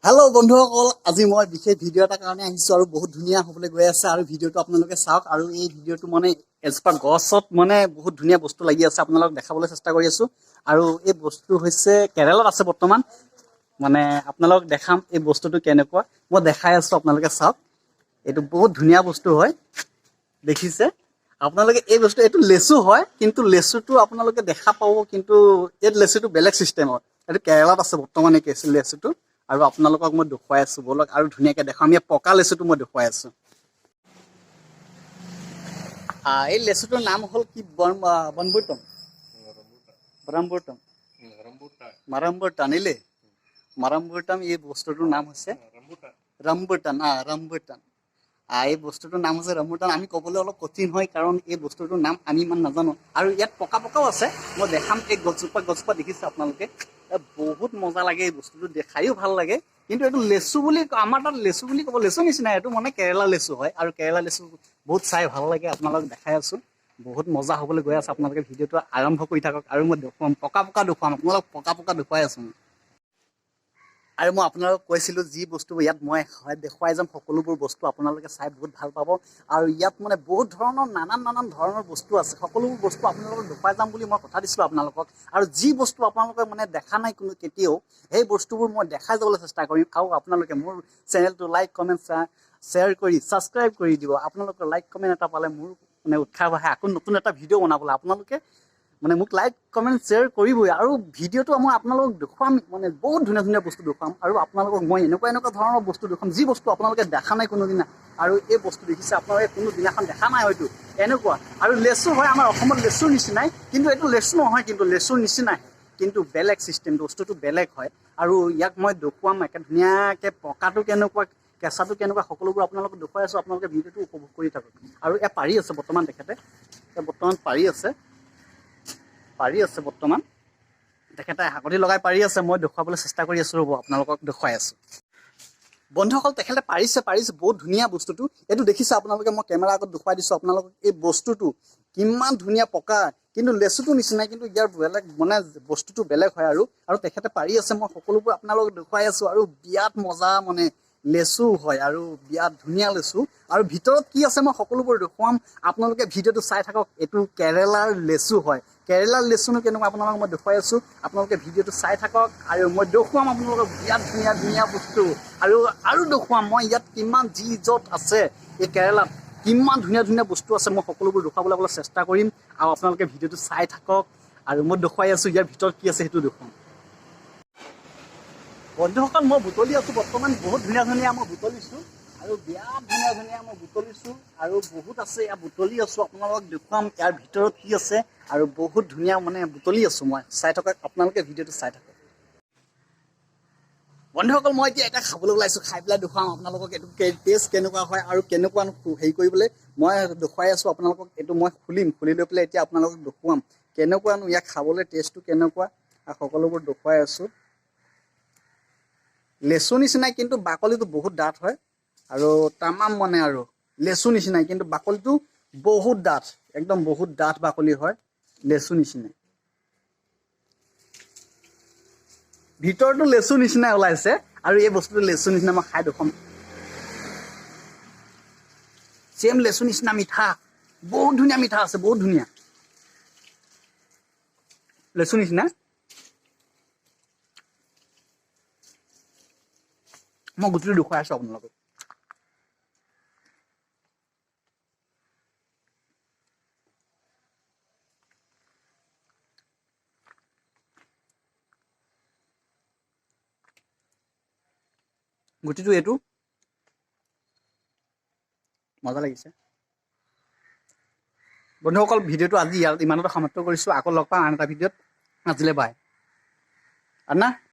Hello' বন্ধুসকল, আজি মই বিশেষ ভিডিঅ' এটা কাৰণে আহিছোঁ আৰু বহুত ধুনীয়া হ'বলৈ গৈ আছে আৰু ভিডিঅ'টো আপোনালোকে চাওক। আৰু এই ভিডিঅ'টো মানে এজোপা গছত মানে বহুত ধুনীয়া বস্তু লাগি আছে, আপোনালোকক দেখাবলৈ চেষ্টা কৰি আছোঁ। আৰু এই বস্তুটো হৈছে কেৰেলাত আছে বৰ্তমান, মানে আপোনালোকক দেখাম এই বস্তুটো কেনেকুৱা। মই দেখাই আছোঁ, আপোনালোকে চাওক। এইটো বহুত ধুনীয়া বস্তু হয়, দেখিছে আপোনালোকে। এই বস্তু এইটো লেচু হয়, কিন্তু লেচুটো আপোনালোকে দেখা পাব, কিন্তু এই লেচুটো বেলেগ চিষ্টেমৰ। এইটো কেৰেলাত আছে বৰ্তমান এই লেচুটো। আৰু আপোনালোকক মই দেখুৱাই আছো, বলক আৰু ধুনীয়াকে দেখাম। এই পকা লেচুটো মই দেখুৱাই আছো। এই লেচুটোৰ নাম হ'ল কি? বনবুটন, মাৰাম্বুটান ইলে মাৰাম্বুটান। এই বস্তুটোৰ নাম হৈছে ৰম্বুটান। ৰম্বুটান। এই বস্তুটোৰ নাম হৈছে ৰম্বুটান। আমি ক'বলৈ অলপ কঠিন হয়, কাৰণ এই বস্তুটোৰ নাম আমি ইমান নাজানো। আৰু ইয়াত পকা পকাও আছে, মই দেখাম। এই গছজোপা দেখিছে আপোনালোকে, বহুত মজা লাগে। এই বস্তুটো দেখায়ো ভাল লাগে, কিন্তু এইটো লেচু বুলি আমাৰ তাত লেচু বুলি ক'ব, লেচু নিচিনা এইটো মানে কেৰেলা লেচু হয়। আৰু কেৰেলা লেচু বহুত চাই ভাল লাগে, আপোনালোকক দেখাই আছো। বহুত মজা হ'বলৈ গৈ আছে। আপোনালোকে ভিডিঅ'টো আৰম্ভ কৰি থাকক আৰু মই দেখুৱাম, পকা দেখুৱাম। আপোনালোক পকা দেখুৱাই আছো। আৰু মই আপোনালোকক কৈছিলোঁ, যি বস্তু ইয়াত মই দেখুৱাই যাম, সকলোবোৰ বস্তু আপোনালোকে চাই বহুত ভাল পাব। আৰু ইয়াত মানে বহুত ধৰণৰ নানান ধৰণৰ বস্তু আছে। সকলোবোৰ বস্তু আপোনালোকক দেখুৱাই যাম বুলি মই কথা দিছিলোঁ আপোনালোকক। আৰু যি বস্তু আপোনালোকে মানে দেখা নাই কোনো কেতিয়াও, সেই বস্তুবোৰ মই দেখাই যাবলৈ চেষ্টা কৰিম। আৰু আপোনালোকে মোৰ চেনেলটো লাইক, কমেণ্ট, শ্বেয়াৰ কৰি ছাবস্ক্ৰাইব কৰি দিব। আপোনালোকৰ লাইক কমেণ্ট এটা পালে মোৰ মানে উৎসাহ বাঢ়ে আকৌ নতুন এটা ভিডিঅ' বনাবলৈ। আপোনালোকে মানে মোক লাইক কমেণ্ট শ্বেয়াৰ কৰিবই। আৰু ভিডিঅ'টো মই আপোনালোকক দেখুৱাম, মানে বহুত ধুনীয়া বস্তু দেখুৱাম। আৰু আপোনালোকক মই এনেকুৱা ধৰণৰ বস্তু দেখুৱাম, যি বস্তু আপোনালোকে দেখা নাই কোনোদিনা। আৰু এই বস্তু দেখিছে আপোনালোকে কোনো দিনাখন দেখা নাই হয়তো, এনেকুৱা। আৰু লেচু হয়, আমাৰ অসমত লেচুৰ নিচিনাই, কিন্তু এইটো লেচু নহয়, কিন্তু লেচুৰ নিচিনাই, কিন্তু বেলেগ চিষ্টেম, বস্তুটো বেলেগ হয়। আৰু ইয়াক মই দেখুৱাম একে ধুনীয়াকৈ। পকাটো কেনেকুৱা, কেঁচাটো কেনেকুৱা, সকলোবোৰ আপোনালোকক দেখুৱাই আছোঁ। আপোনালোকে ভিডিঅ'টো উপভোগ কৰি থাকক। আৰু পাৰি আছে বৰ্তমান, বৰ্তমান পাৰি আছে বৰ্তমান। তেখেতে হাকতি লগাই পাৰি আছে, মই দেখুৱাবলৈ চেষ্টা কৰি আছোঁ। ৰ'ব, আপোনালোকক দেখুৱাই আছোঁ। বন্ধুসকল, তেখেতে পাৰিছে বহুত ধুনীয়া বস্তুটো। এইটো দেখিছে আপোনালোকে, মই কেমেৰা আগত দেখুৱাই দিছোঁ আপোনালোকক। এই বস্তুটো কিমান ধুনীয়া পকা, কিন্তু লেচুটো নিচিনাই, কিন্তু ইয়াৰ বেলেগ মানে বস্তুটো বেলেগ হয়। আৰু তেখেতে পাৰি আছে, মই সকলোবোৰ আপোনালোকক দেখুৱাই আছোঁ। আৰু বিৰাট মজা মানে লেচু হয়, আৰু বিৰাট ধুনীয়া লেচু। আৰু ভিতৰত কি আছে মই সকলোবোৰ দেখুৱাম, আপোনালোকে ভিডিঅ'টো চাই থাকক। এইটো কেৰেলাৰ লেচু হয়। কেৰেলাৰ লেচুনো কেনেকুৱা আপোনালোকক মই দেখুৱাই আছোঁ, আপোনালোকে ভিডিঅ'টো চাই থাকক। আৰু মই দেখুৱাম আপোনালোকক বিৰাট ধুনীয়া বস্তু। আৰু দেখুৱাম মই ইয়াত কিমান য'ত আছে, এই কেৰেলাত কিমান ধুনীয়া বস্তু আছে। মই সকলোবোৰ দেখুৱাবলৈ চেষ্টা কৰিম, আৰু আপোনালোকে ভিডিঅ'টো চাই থাকক। আৰু মই দেখুৱাই আছোঁ ইয়াৰ ভিতৰত কি আছে, সেইটো দেখুৱাম। বন্ধুসকল, মই বুটলি আছোঁ বৰ্তমান। বহুত ধুনীয়া মই বুটলিছোঁ, আৰু বিৰাট ধুনীয়া মই বুটলিছোঁ। আৰু বহুত আছে, ইয়াত বুটলি আছোঁ। আপোনালোকক দেখুৱাম ইয়াৰ ভিতৰত কি আছে। আৰু বহুত ধুনীয়া মানে বুটলি আছোঁ মই। চাই থাকক, আপোনালোকে ভিডিঅ'টো চাই থাকক। বন্ধুসকল, মই এতিয়া এটা খাবলৈ ওলাইছোঁ, খাই পেলাই দেখুৱাম আপোনালোকক এইটো টেষ্ট কেনেকুৱা হয়, আৰু কেনেকুৱা হেৰি কৰিবলৈ মই দেখুৱাই আছোঁ আপোনালোকক। এইটো মই খুলি লৈ পেলাই এতিয়া আপোনালোকক দেখুৱাম কেনেকুৱানো, ইয়াক খাবলৈ টেষ্টটো কেনেকুৱা, আৰু সকলোবোৰ দেখুৱাই আছোঁ। লেচু নিচিনাই, কিন্তু বাকলিটো বহুত ডাঠ হয়। আৰু তামাম মানে আৰু লেচু নিচিনাই, কিন্তু বাকলিটো বহুত ডাঠ, একদম বহুত ডাঠ বাকলি হয়, লেচু নিচিনাই। ভিতৰতো লেচু নিচিনাই ওলাইছে, আৰু এই বস্তুটো লেচু নিচিনা। মই খাই দেখুৱাম। চেম লেচু নিচিনা মিঠা, বহুত ধুনীয়া মিঠা আছে, বহুত ধুনীয়া লেচু নিচিনা। মই গুটিটো দেখুৱাই আছোঁ আপোনালোকক। গুটিটো এইটো মজা লাগিছে। বন্ধুসকল, ভিডিঅ'টো আজি ইমানতে সমাপ্ত কৰিছোঁ। আকৌ লগ পাম আন এটা ভিডিঅ'ত। আজিলৈ বাই। আনা।